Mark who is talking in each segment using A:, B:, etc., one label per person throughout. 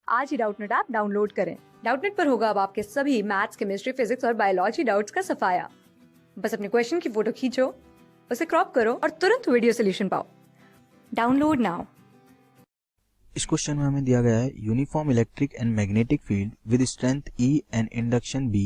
A: आज ही Doubtnut app download करें। Doubtnut पर होगा अब आपके सभी मैथ्स, केमिस्ट्री, फिजिक्स और बायोलॉजी डाउट्स का सफाया। बस अपने क्वेश्चन की फोटो खींचो, उसे क्रॉप करो और तुरंत वीडियो सोल्यूशन पाओ। Download now.
B: इस क्वेश्चन में हमें दिया गया है uniform electric and magnetic field with strength E and induction B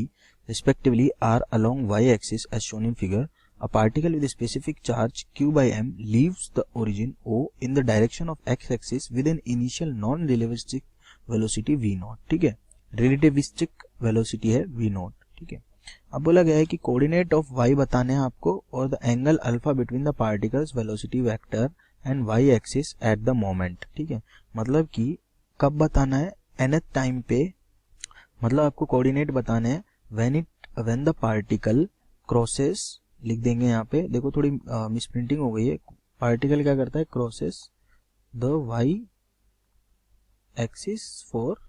B: respectively are along y axis as shown in figure. A particle with a specific charge Q by m leaves the origin O in the direction of x axis with an initial non-relativistic velocity v naught. ठीक है, relativistic velocity है v naught. ठीक है, अब बोला गया है कि कोऑर्डिनेट ऑफ y बताने हैं आपको और the angle alpha between the particles velocity vector and y axis at the moment. ठीक है, मतलब कि कब बताना है, nth टाइम पे, मतलब आपको कोऑर्डिनेट बताने हैं व्हेन द पार्टिकल क्रॉसेस, लिख देंगे यहाँ पे, देखो थोड़ी मिसप्रिंटिंग हो गई है, पार्टिकल क्या करता है, crosses the y axis for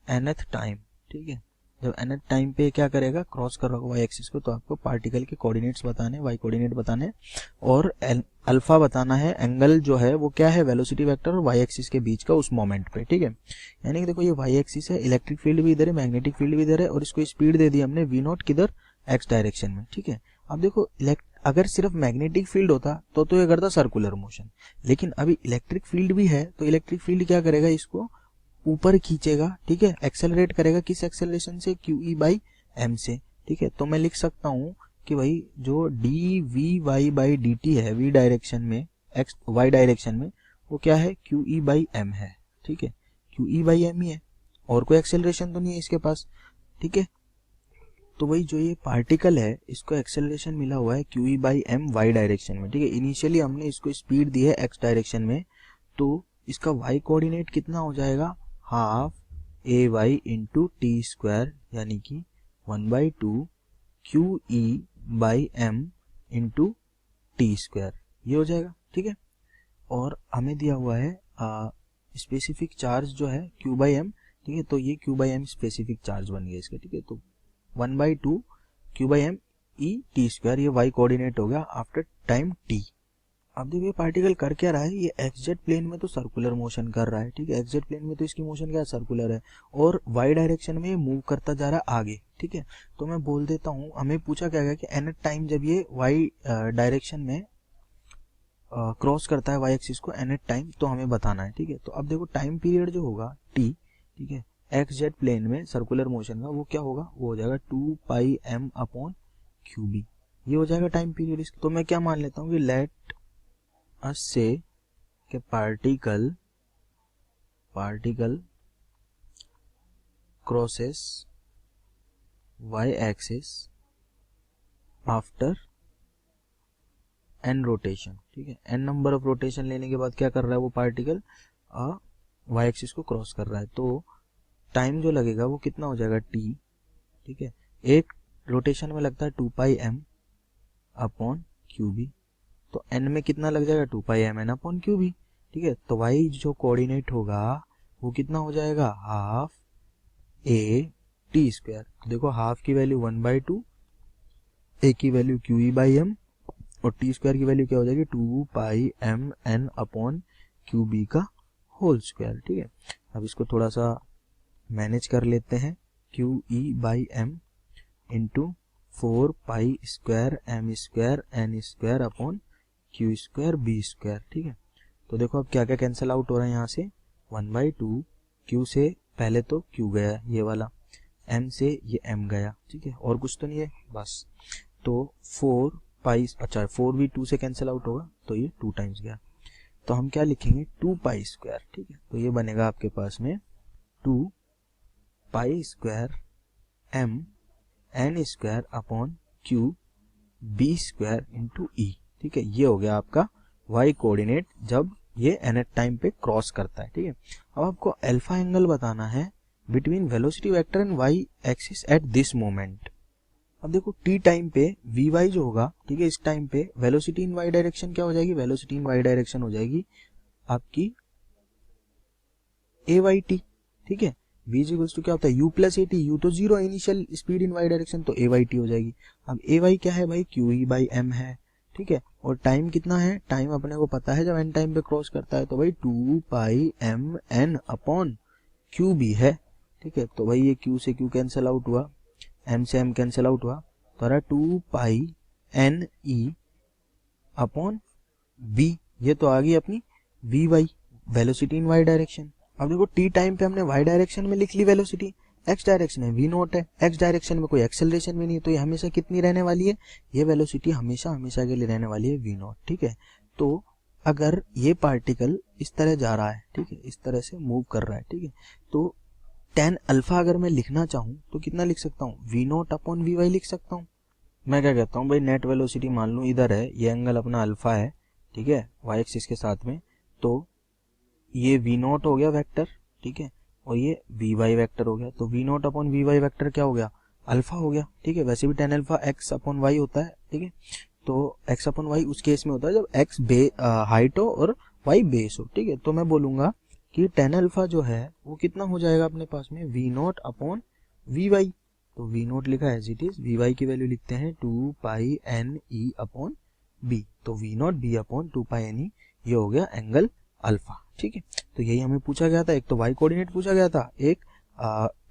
B: nth time. ठीक है, जब nth टाइम पे क्या करेगा, क्रॉस कर रहा होगा y एक्सिस को, तो आपको पार्टिकल के कोऑर्डिनेट्स बताने, y कोऑर्डिनेट बताने और अल्फा बताना है, एंगल जो है वो क्या है, वेलोसिटी वेक्टर और y एक्सिस के बीच का उस मोमेंट पे. ठीक है, यानी कि देखो ये y एक्सिस है, इलेक्ट्रिक फील्ड भी इधर है, मैग्नेटिक फील्ड भी इधर है और इसको स्पीड दे दी हमने v नॉट किधर, x डायरेक्शन में. ठीक है, अब देखो अगर सिर्फ मैग्नेटिक फील्ड होता तो ये करता सर्कुलर मोशन, लेकिन अभी इलेक्ट्रिक फील्ड भी है तो इलेक्ट्रिक फील्ड क्या करेगा, इसको ऊपर खींचेगा. ठीक है, एक्सेलरेट करेगा, किस एक्सेलरेशन से, QE बाई m से. ठीक है, तो मैं लिख सकता हूँ कि भाई जो dvy बाई dt है v डायरेक्शन में, y डायरेक्शन में, वो क्या है, QE बाई m है. ठीक है, QE बाई m ही है और कोई एक्सेलरेशन तो नहीं है इसके पास. ठीक है, तो वही जो ये पार्टिकल है इसको एक्सेलरेशन मिला हुआ है QE by m y direction में. ठीक है, इनिशियली हमने इसको स्पीड दी है x डायरेक्शन में, तो इसका y कोऑर्डिनेट कितना हो जाएगा, half ay into T square, यानी कि 1/2 QE by m into T square, ये हो जाएगा. ठीक है, और हमें दिया हुआ है स्पेसिफिक चार्ज जो है Q बाई m. ठीक है, तो ये Q by m specific charge बन गया इसका. ठीक है, तो 1/2 Q by m E T square, ये y कोऑर्डिनेट हो गया आफ्टर टाइम t. अब देखिए पार्टिकल कर क्या रहा है, ये एक्सजेड प्लेन में तो सर्कुलर मोशन कर रहा है. ठीक है, एक्सजेड प्लेन में तो इसकी मोशन क्या है, सर्कुलर है, और वाई डायरेक्शन में ये मूव करता जा रहा है आगे. ठीक है, तो मैं बोल देता हूँ, हमें पूछा क्या गया कि nth टाइम जब ये वाई डायरेक्शन में क्रॉस करता है वाई एक्सिस को nth टाइम, तो हमें बताना है. ठीक है, तो अब देखो टाइम पीरियड जो होगा t, ठीक है, एक्सजेड प्लेन में सर्कुलर मोशन का, वो क्या होगा, वो हो जाएगा 2πm अपॉन QB, ये हो जाएगा टाइम पीरियड इसका. तो मैं क्या मान लेता हूँ कि लेट अस से कि particle crosses y axis after n rotation. ठीक है, n नंबर ऑफ रोटेशन लेने के बाद क्या कर रहा है वो पार्टिकल, y एक्सिस को क्रॉस कर रहा है, तो टाइम जो लगेगा वो कितना हो जाएगा, t. ठीक है, एक रोटेशन में लगता है 2πm अपॉन QB, तो n में कितना लग जाएगा, 2πmn अपॉन QB. ठीक है, तो y जो कोऑर्डिनेट होगा वो कितना हो जाएगा, हाफ a टी स्क्वायर. देखो हाफ की वैल्यू 1/2, a की वैल्यू QE बाई m और टी स्क्वायर की वैल्यू क्या हो जाएगी, 2πmn अपॉन QB का होल स्क्वायर. ठीक है, अब इसको थोड़ा सा मैनेज कर लेते हैं, QE by m into 4π square m square n square upon Q square B square. ठीक है, तो देखो अब क्या क्या कैंसिल आउट हो रहा है यहाँ से, 1/2 Q से पहले तो Q गया ये वाला, M से ये M गया. ठीक है, और कुछ तो नहीं है बस, तो 4π, अच्छा 4 भी 2 से कैंसिल आउट होगा तो ये 2 टाइम्स गया, तो हम क्या लिखेंगे, 2π स्क्वायर. ठीक है, तो ये बनेगा आपके पास में 2π square M n square upon Q B square into E. ठीक है, ये हो गया आपका y कोऑर्डिनेट जब ये nth टाइम पे क्रॉस करता है. ठीक है, अब आपको अल्फा एंगल बताना है between velocity vector and y axis at this moment. अब देखो t टाइम पे vy जो होगा, ठीक है, इस टाइम पे वेलोसिटी इन y डायरेक्शन क्या हो जाएगी, वेलोसिटी इन y डायरेक्शन हो जाएगी आपकी ayt. ठीक है, v इक्वल्स टू क्या होता है, u प्लस at, u तो zero initial speed in y direction, तो ayt हो जाएगी. अब ay क्या है भाई, QE बाई m है. ठीक है, और टाइम कितना है, टाइम अपने को पता है जब n टाइम पे क्रॉस करता है, तो भाई 2πmn अपॉन क्यू बी है, ठीक है। तो भाई ये क्यू से क्यू कैंसिल आउट हुआ, एम से एम कैंसिल आउट हुआ, तो रहा 2 pi N E upon B, ये तो आ गई अपनी V Y, velocity in Y direction. अब देखो टी टाइम पे हमने वाई डायरेक्शन में लिख ली वेलोसिटी, एक्स डायरेक्शन में वी नॉट है, एक्स डायरेक्शन में कोई एक्सेलरेशन भी नहीं है, तो ये हमेशा कितनी रहने वाली है, ये वेलोसिटी हमेशा हमेशा के लिए रहने वाली है वी नॉट, ठीक है। तो अगर ये पार्टिकल इस तरह जा रहा है, ठीक है, इस तरह से मूव कर रहा है, ठीक है, तो tan अल्फा अगर मैं लिखना चाहूं तो कितना लिख सकता हूँ, V nought upon V Y लिख सकता हूँ। मैं क्या कहता हूँ भाई, नेट वेलोसिटी मान लूँ इधर है, ये एंगल अपना अल्फा है, ठीक है, वाई एक्सिस के साथ में, तो ये वी नॉट हो गया वेक्टर, ठीक है, और ये वी वाई वेक्टर हो गया, तो V nought upon V Y vector क्या हो गया, अल्फा हो गया, ठीक है। वैसे भी tan alpha X upon Y होता है, ठीक है, तो एक्स अपॉन वाई उस केस में होता है जब एक्स हाइट हो और वाई बेस हो, ठीक है। तो मैं बोलूंगा कि tan अल्फा जो है वो कितना हो जाएगा अपने पास में, V nought upon V Y, तो वी नॉट लिखा है as it is, V Y की वैल्यू लिखते हैं 2 pi N E upon B, तो V nought B upon 2 pi N E, ये हो गया एंगल अल्फा, ठीक है। तो यही हमें पूछा गया था, एक तो वाई कोऑर्डिनेट पूछा गया था, एक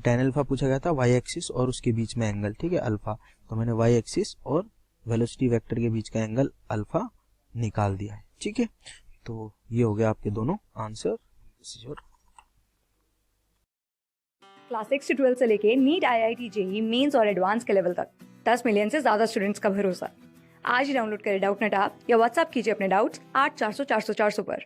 B: tan अल्फा पूछा गया था, वाई एक्सिस और उसके बीच में एंगल, ठीक है, अल्फा। तो मैंने वाई एक्सिस और वेलोसिटी वेक्टर के बीच का एंगल अल्फा निकाल दिया है, ठीक है। तो ये हो गया आपके दोनों आंसर।
A: क्लास 6 से 12 से लेके नीट, IIT, JEE मेंस और एडवांस के लेवल तक 10 मिलियन से ज्यादा स्टूडेंट्स का भरोसा। आज ही डाउनलोड करें डाउटनेट ऐप या व्हाट्सएप कीजिए अपने डाउट्स 8400 400 400 पर।